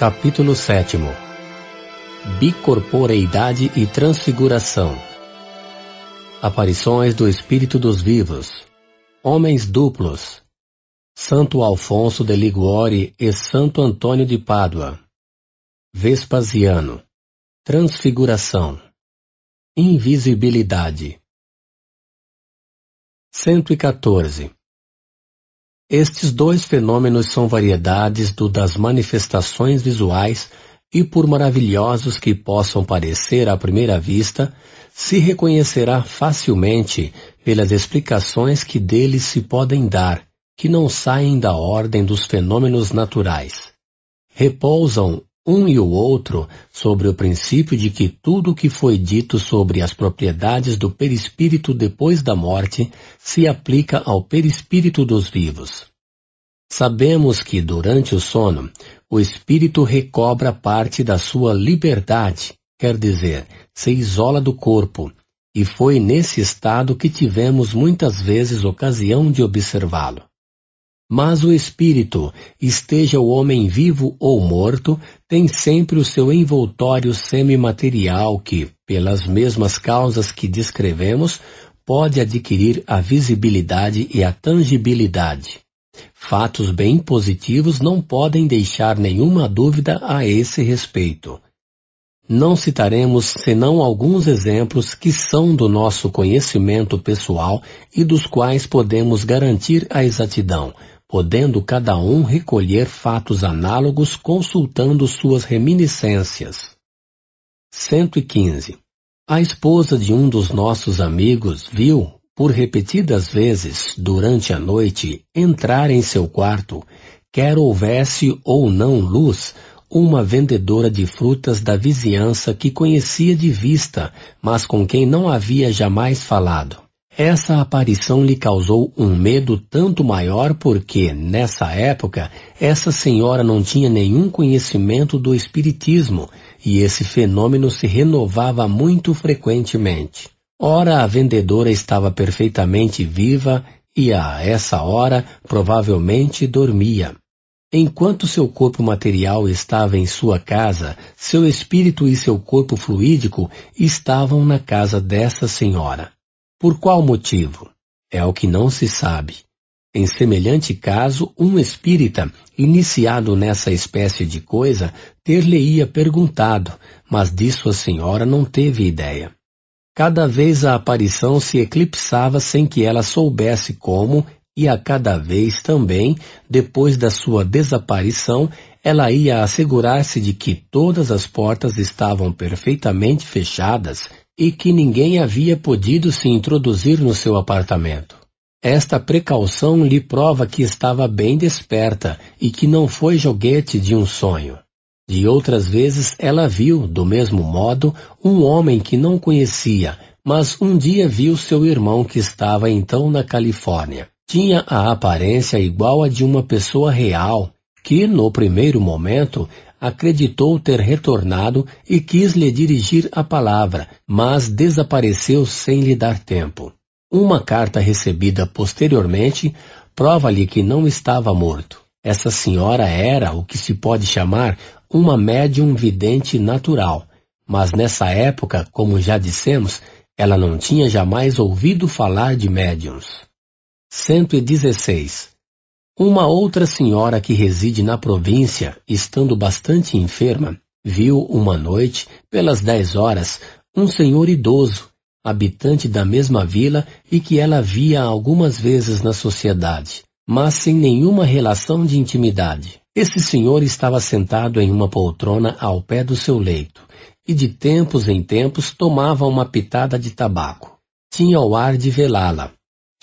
Capítulo 7. Bicorporeidade e transfiguração. Aparições do Espírito dos Vivos. Homens duplos. Santo Alfonso de Liguori e Santo Antônio de Pádua. Vespasiano. Transfiguração. Invisibilidade. 114. Estes dois fenômenos são variedades das manifestações visuais e, por maravilhosos que possam parecer à primeira vista, se reconhecerá facilmente pelas explicações que deles se podem dar, que não saem da ordem dos fenômenos naturais. Repousam um e o outro sobre o princípio de que tudo o que foi dito sobre as propriedades do perispírito depois da morte se aplica ao perispírito dos vivos. Sabemos que, durante o sono, o espírito recobra parte da sua liberdade, quer dizer, se isola do corpo, e foi nesse estado que tivemos muitas vezes ocasião de observá-lo. Mas o espírito, esteja o homem vivo ou morto, tem sempre o seu envoltório semimaterial que, pelas mesmas causas que descrevemos, pode adquirir a visibilidade e a tangibilidade. Fatos bem positivos não podem deixar nenhuma dúvida a esse respeito. Não citaremos senão alguns exemplos que são do nosso conhecimento pessoal e dos quais podemos garantir a exatidão, podendo cada um recolher fatos análogos consultando suas reminiscências. 115. A esposa de um dos nossos amigos viu, por repetidas vezes, durante a noite, entrar em seu quarto, quer houvesse ou não luz, uma vendedora de frutas da vizinhança que conhecia de vista, mas com quem não havia jamais falado. Essa aparição lhe causou um medo tanto maior porque, nessa época, essa senhora não tinha nenhum conhecimento do espiritismo, e esse fenômeno se renovava muito frequentemente. Ora, a vendedora estava perfeitamente viva e, a essa hora, provavelmente dormia. Enquanto seu corpo material estava em sua casa, seu espírito e seu corpo fluídico estavam na casa dessa senhora. Por qual motivo? É o que não se sabe. Em semelhante caso, um espírita, iniciado nessa espécie de coisa, ter-lhe-ia perguntado, mas disso a senhora não teve ideia. Cada vez a aparição se eclipsava sem que ela soubesse como, e a cada vez também, depois da sua desaparição, ela ia assegurar-se de que todas as portas estavam perfeitamente fechadas e que ninguém havia podido se introduzir no seu apartamento. Esta precaução lhe prova que estava bem desperta e que não foi joguete de um sonho. De outras vezes ela viu, do mesmo modo, um homem que não conhecia, mas um dia viu seu irmão que estava então na Califórnia. Tinha a aparência igual a de uma pessoa real, que, no primeiro momento, acreditou ter retornado e quis lhe dirigir a palavra, mas desapareceu sem lhe dar tempo. Uma carta recebida posteriormente prova-lhe que não estava morto. Essa senhora era o que se pode chamar uma médium vidente natural, mas nessa época, como já dissemos, ela não tinha jamais ouvido falar de médiums. 116. Uma outra senhora que reside na província, estando bastante enferma, viu uma noite, pelas 10 horas, um senhor idoso, habitante da mesma vila e que ela via algumas vezes na sociedade, mas sem nenhuma relação de intimidade. Esse senhor estava sentado em uma poltrona ao pé do seu leito, e de tempos em tempos tomava uma pitada de tabaco. Tinha o ar de velá-la.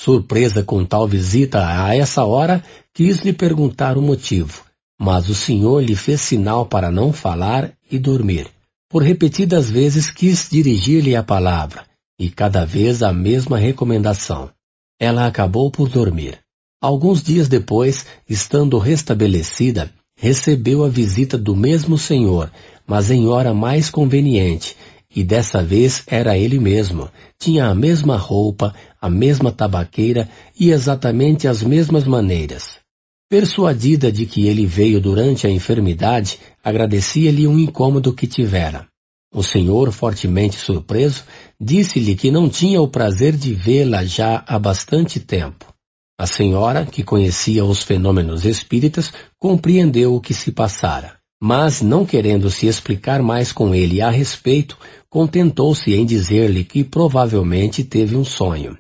Surpresa com tal visita a essa hora, quis lhe perguntar o motivo, mas o senhor lhe fez sinal para não falar e dormir. Por repetidas vezes quis dirigir-lhe a palavra, e cada vez a mesma recomendação. Ela acabou por dormir. Alguns dias depois, estando restabelecida, recebeu a visita do mesmo senhor, mas em hora mais conveniente, e dessa vez era ele mesmo. Tinha a mesma roupa, a mesma tabaqueira e exatamente as mesmas maneiras. Persuadida de que ele veio durante a enfermidade, agradecia-lhe um incômodo que tivera. O senhor, fortemente surpreso, disse-lhe que não tinha o prazer de vê-la já há bastante tempo. A senhora, que conhecia os fenômenos espíritas, compreendeu o que se passara, mas, não querendo se explicar mais com ele a respeito, contentou-se em dizer-lhe que provavelmente teve um sonho.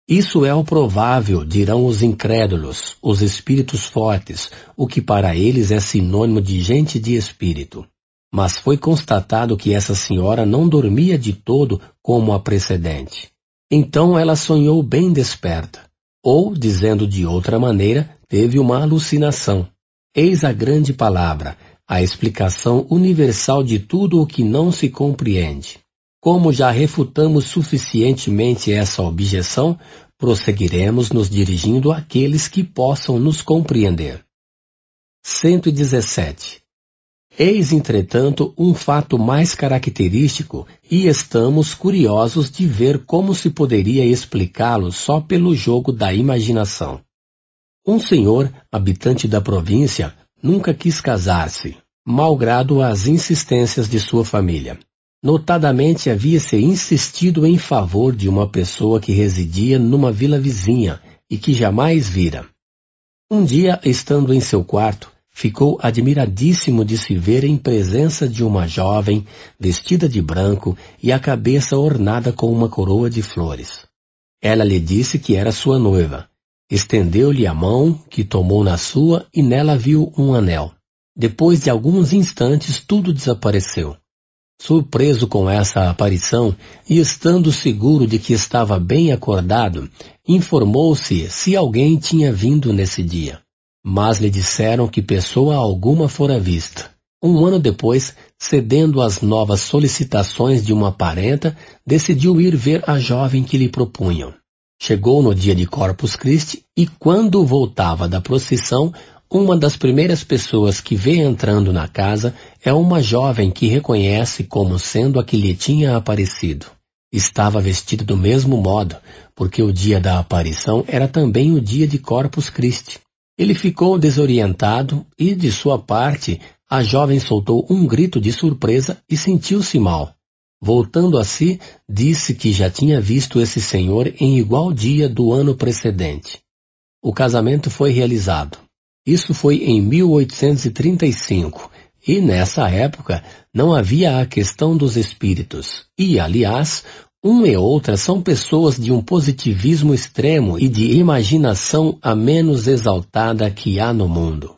Isso é o provável, dirão os incrédulos, os espíritos fortes, o que para eles é sinônimo de gente de espírito. Mas foi constatado que essa senhora não dormia de todo como a precedente. Então ela sonhou bem desperta, ou, dizendo de outra maneira, teve uma alucinação. Eis a grande palavra, a explicação universal de tudo o que não se compreende. Como já refutamos suficientemente essa objeção, prosseguiremos nos dirigindo àqueles que possam nos compreender. 117. Eis, entretanto, um fato mais característico e estamos curiosos de ver como se poderia explicá-lo só pelo jogo da imaginação. Um senhor, habitante da província, nunca quis casar-se, malgrado as insistências de sua família. Notadamente havia-se insistido em favor de uma pessoa que residia numa vila vizinha e que jamais vira. Um dia, estando em seu quarto, ficou admiradíssimo de se ver em presença de uma jovem, vestida de branco e a cabeça ornada com uma coroa de flores. Ela lhe disse que era sua noiva. Estendeu-lhe a mão, que tomou na sua, e nela viu um anel. Depois de alguns instantes, tudo desapareceu. Surpreso com essa aparição, e estando seguro de que estava bem acordado, informou-se se alguém tinha vindo nesse dia. Mas lhe disseram que pessoa alguma fora vista. Um ano depois, cedendo às novas solicitações de uma parenta, decidiu ir ver a jovem que lhe propunham. Chegou no dia de Corpus Christi e, quando voltava da procissão, uma das primeiras pessoas que vê entrando na casa é uma jovem que reconhece como sendo a que lhe tinha aparecido. Estava vestida do mesmo modo, porque o dia da aparição era também o dia de Corpus Christi. Ele ficou desorientado e, de sua parte, a jovem soltou um grito de surpresa e sentiu-se mal. Voltando a si, disse que já tinha visto esse senhor em igual dia do ano precedente. O casamento foi realizado. Isso foi em 1835, e nessa época não havia a questão dos espíritos, e, aliás, uma e outra são pessoas de um positivismo extremo e de imaginação a menos exaltada que há no mundo.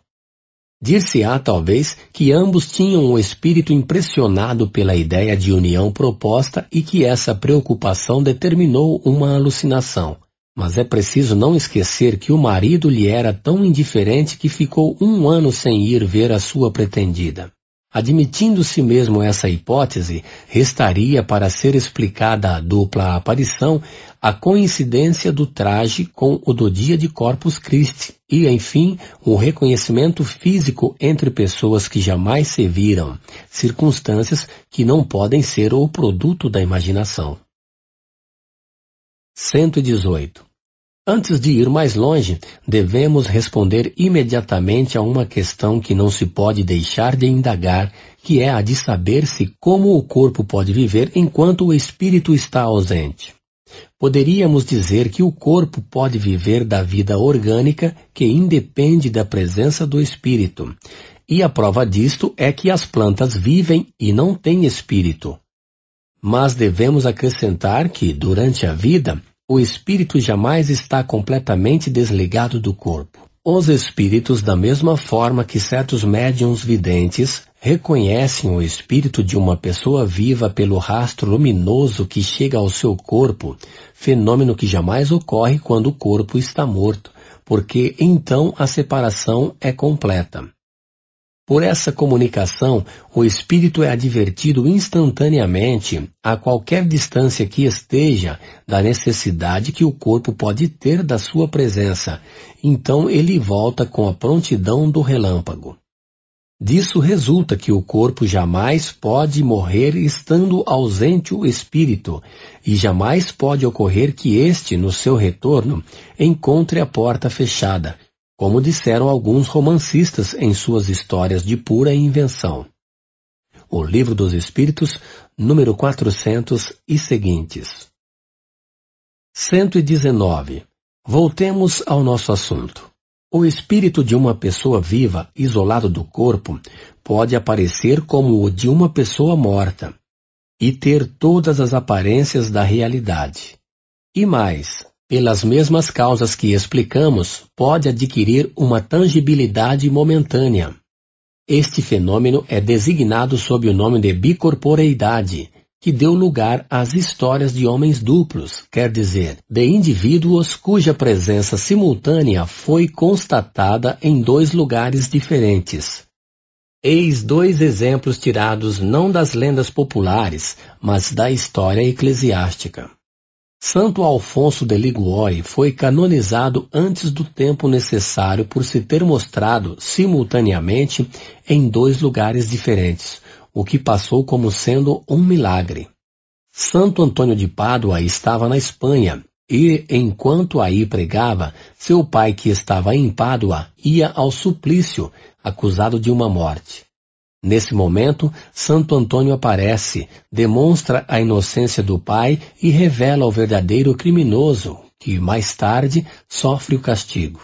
Dir-se-á, talvez, que ambos tinham o espírito impressionado pela ideia de união proposta e que essa preocupação determinou uma alucinação. Mas é preciso não esquecer que o marido lhe era tão indiferente que ficou um ano sem ir ver a sua pretendida. Admitindo-se mesmo essa hipótese, restaria para ser explicada a dupla aparição a coincidência do traje com o do dia de Corpus Christi e, enfim, um reconhecimento físico entre pessoas que jamais se viram, circunstâncias que não podem ser o produto da imaginação. 118. Antes de ir mais longe, devemos responder imediatamente a uma questão que não se pode deixar de indagar, que é a de saber-se como o corpo pode viver enquanto o espírito está ausente. Poderíamos dizer que o corpo pode viver da vida orgânica que independe da presença do espírito, e a prova disto é que as plantas vivem e não têm espírito. Mas devemos acrescentar que, durante a vida, o espírito jamais está completamente desligado do corpo. Os espíritos, da mesma forma que certos médiuns videntes, reconhecem o espírito de uma pessoa viva pelo rastro luminoso que chega ao seu corpo, fenômeno que jamais ocorre quando o corpo está morto, porque então a separação é completa. Por essa comunicação, o espírito é advertido instantaneamente, a qualquer distância que esteja, da necessidade que o corpo pode ter da sua presença. Então ele volta com a prontidão do relâmpago. Disso resulta que o corpo jamais pode morrer estando ausente o espírito, e jamais pode ocorrer que este, no seu retorno, encontre a porta fechada, como disseram alguns romancistas em suas histórias de pura invenção. O Livro dos Espíritos, número 400 e seguintes. 119. Voltemos ao nosso assunto. O espírito de uma pessoa viva, isolado do corpo, pode aparecer como o de uma pessoa morta e ter todas as aparências da realidade. E mais, pelas mesmas causas que explicamos, pode adquirir uma tangibilidade momentânea. Este fenômeno é designado sob o nome de bicorporeidade, que deu lugar às histórias de homens duplos, quer dizer, de indivíduos cuja presença simultânea foi constatada em dois lugares diferentes. Eis dois exemplos tirados não das lendas populares, mas da história eclesiástica. Santo Alfonso de Liguori foi canonizado antes do tempo necessário por se ter mostrado simultaneamente em dois lugares diferentes, o que passou como sendo um milagre. Santo Antônio de Pádua estava na Espanha e, enquanto aí pregava, seu pai, que estava em Pádua, ia ao suplício, acusado de uma morte. Nesse momento, Santo Antônio aparece, demonstra a inocência do pai e revela o verdadeiro criminoso, que mais tarde sofre o castigo.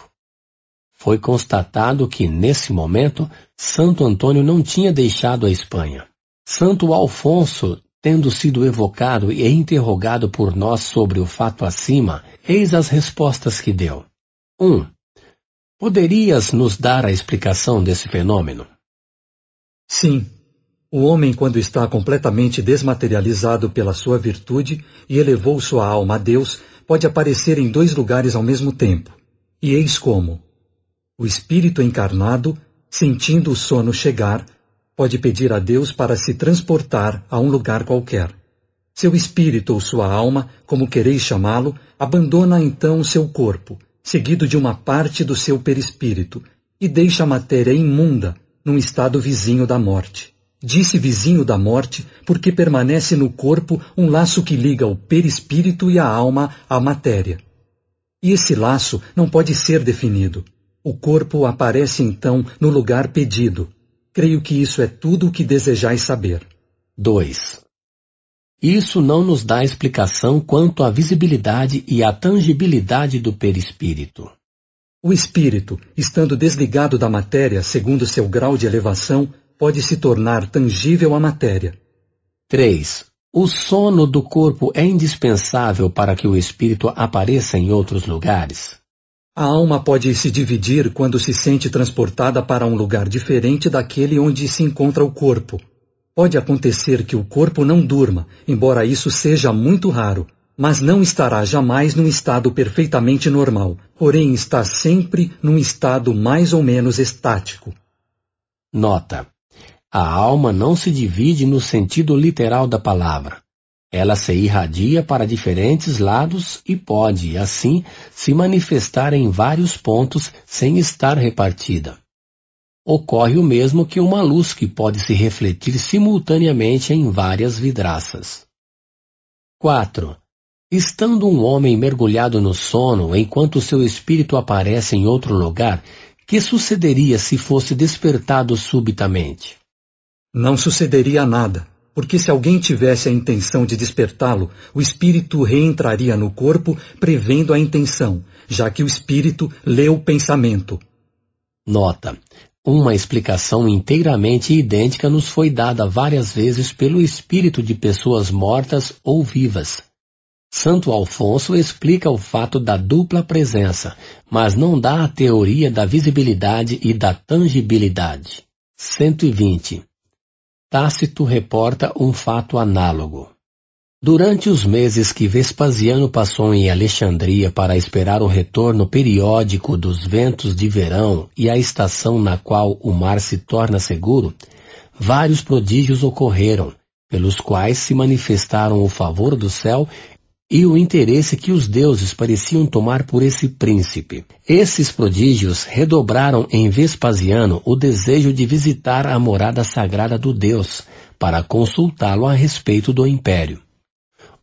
Foi constatado que, nesse momento, Santo Antônio não tinha deixado a Espanha. Santo Alfonso, tendo sido evocado e interrogado por nós sobre o fato acima, eis as respostas que deu. 1. Poderias nos dar a explicação desse fenômeno? Sim. O homem, quando está completamente desmaterializado pela sua virtude e elevou sua alma a Deus, pode aparecer em dois lugares ao mesmo tempo. E eis como: o espírito encarnado, sentindo o sono chegar, pode pedir a Deus para se transportar a um lugar qualquer. Seu espírito ou sua alma, como quereis chamá-lo, abandona então seu corpo, seguido de uma parte do seu perispírito, e deixa a matéria imunda, num estado vizinho da morte. Disse vizinho da morte porque permanece no corpo um laço que liga o perispírito e a alma à matéria. E esse laço não pode ser definido. O corpo aparece então no lugar pedido. Creio que isso é tudo o que desejais saber. 2. Isso não nos dá explicação quanto à visibilidade e à tangibilidade do perispírito. O espírito, estando desligado da matéria segundo seu grau de elevação, pode se tornar tangível à matéria. 3. O sono do corpo é indispensável para que o espírito apareça em outros lugares? A alma pode se dividir quando se sente transportada para um lugar diferente daquele onde se encontra o corpo. Pode acontecer que o corpo não durma, embora isso seja muito raro, mas não estará jamais num estado perfeitamente normal, porém está sempre num estado mais ou menos estático. Nota: a alma não se divide no sentido literal da palavra. Ela se irradia para diferentes lados e pode, assim, se manifestar em vários pontos sem estar repartida. Ocorre o mesmo que uma luz que pode se refletir simultaneamente em várias vidraças. 4. Estando um homem mergulhado no sono enquanto seu espírito aparece em outro lugar, que sucederia se fosse despertado subitamente? Não sucederia nada, porque se alguém tivesse a intenção de despertá-lo, o espírito reentraria no corpo prevendo a intenção, já que o espírito lê o pensamento. Nota: uma explicação inteiramente idêntica nos foi dada várias vezes pelo espírito de pessoas mortas ou vivas. Santo Alfonso explica o fato da dupla presença, mas não dá a teoria da visibilidade e da tangibilidade. 120. Tácito reporta um fato análogo. Durante os meses que Vespasiano passou em Alexandria para esperar o retorno periódico dos ventos de verão e a estação na qual o mar se torna seguro, vários prodígios ocorreram, pelos quais se manifestaram o favor do céu e o interesse que os deuses pareciam tomar por esse príncipe. Esses prodígios redobraram em Vespasiano o desejo de visitar a morada sagrada do Deus, para consultá-lo a respeito do império.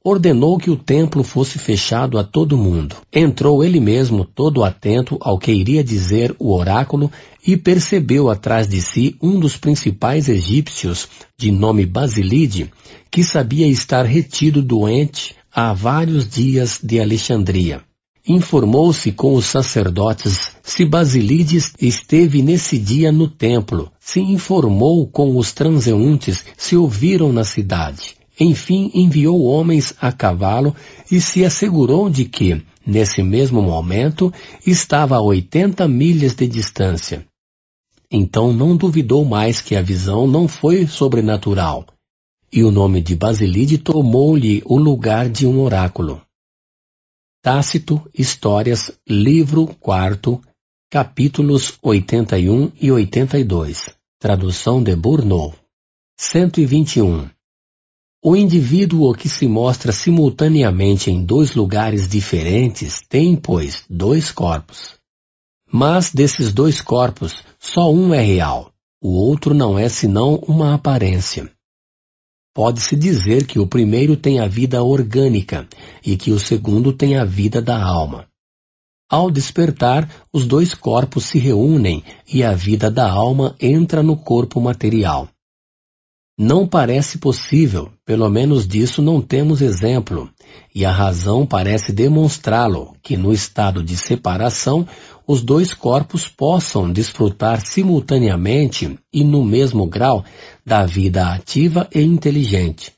ordenou que o templo fosse fechado a todo mundo. Entrou ele mesmo todo atento ao que iria dizer o oráculo e percebeu atrás de si um dos principais egípcios, de nome Basilide, que sabia estar retido doente há vários dias de Alexandria. Informou-se com os sacerdotes se Basilides esteve nesse dia no templo, se informou com os transeuntes se o viram na cidade. Enfim, enviou homens a cavalo e se assegurou de que, nesse mesmo momento, estava a 80 milhas de distância. Então não duvidou mais que a visão não foi sobrenatural, e o nome de Basilide tomou-lhe o lugar de um oráculo. Tácito, Histórias, livro 4, capítulos 81 e 82. Tradução de Bourneau. 121. O indivíduo que se mostra simultaneamente em dois lugares diferentes tem, pois, dois corpos. Mas desses dois corpos, só um é real, o outro não é senão uma aparência. Pode-se dizer que o primeiro tem a vida orgânica e que o segundo tem a vida da alma. Ao despertar, os dois corpos se reúnem e a vida da alma entra no corpo material. Não parece possível, pelo menos disso não temos exemplo, e a razão parece demonstrá-lo, que no estado de separação, os dois corpos possam desfrutar simultaneamente e no mesmo grau da vida ativa e inteligente.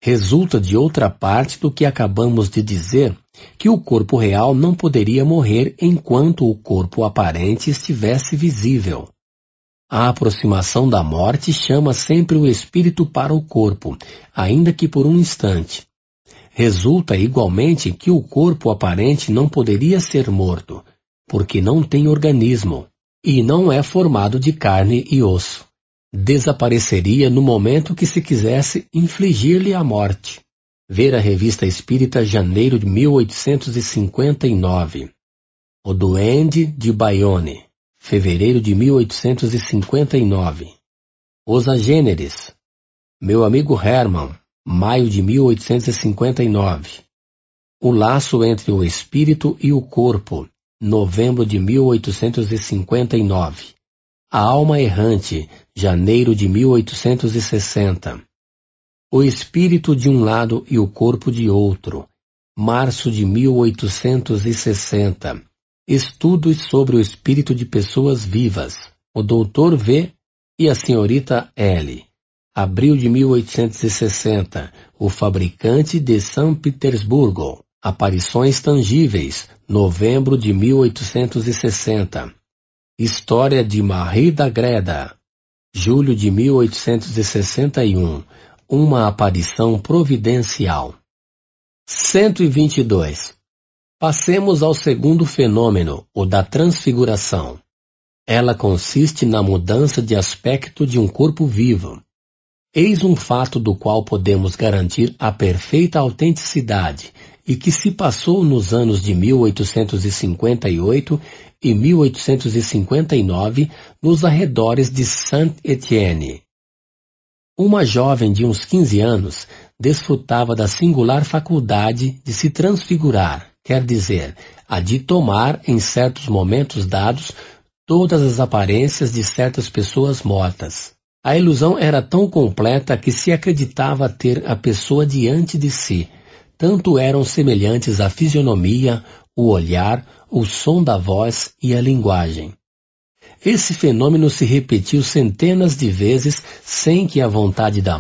Resulta de outra parte do que acabamos de dizer, que o corpo real não poderia morrer enquanto o corpo aparente estivesse visível. A aproximação da morte chama sempre o espírito para o corpo, ainda que por um instante. Resulta igualmente que o corpo aparente não poderia ser morto, porque não tem organismo, e não é formado de carne e osso. Desapareceria no momento que se quisesse infligir-lhe a morte. Ver a Revista Espírita, janeiro de 1859. O Duende de Bayonne, fevereiro de 1859. Os Agêneres, meu amigo Hermann, maio de 1859. O Laço entre o Espírito e o Corpo, novembro de 1859. A Alma Errante, janeiro de 1860. O Espírito de um lado e o Corpo de outro, março de 1860. Estudos sobre o espírito de pessoas vivas, o Dr. V. e a Senhorita L. Abril de 1860, o Fabricante de São Petersburgo. Aparições tangíveis, novembro de 1860. História de Marie da Greda, julho de 1861. Uma aparição providencial. 122. Passemos ao segundo fenômeno, o da transfiguração. Ela consiste na mudança de aspecto de um corpo vivo. Eis um fato do qual podemos garantir a perfeita autenticidade e que se passou nos anos de 1858 e 1859 nos arredores de Saint-Étienne. Uma jovem de uns 15 anos desfrutava da singular faculdade de se transfigurar, quer dizer, a de tomar, em certos momentos dados, todas as aparências de certas pessoas mortas. A ilusão era tão completa que se acreditava ter a pessoa diante de si. Tanto eram semelhantes a fisionomia, o olhar, o som da voz e a linguagem. Esse fenômeno se repetiu centenas de vezes sem que a vontade da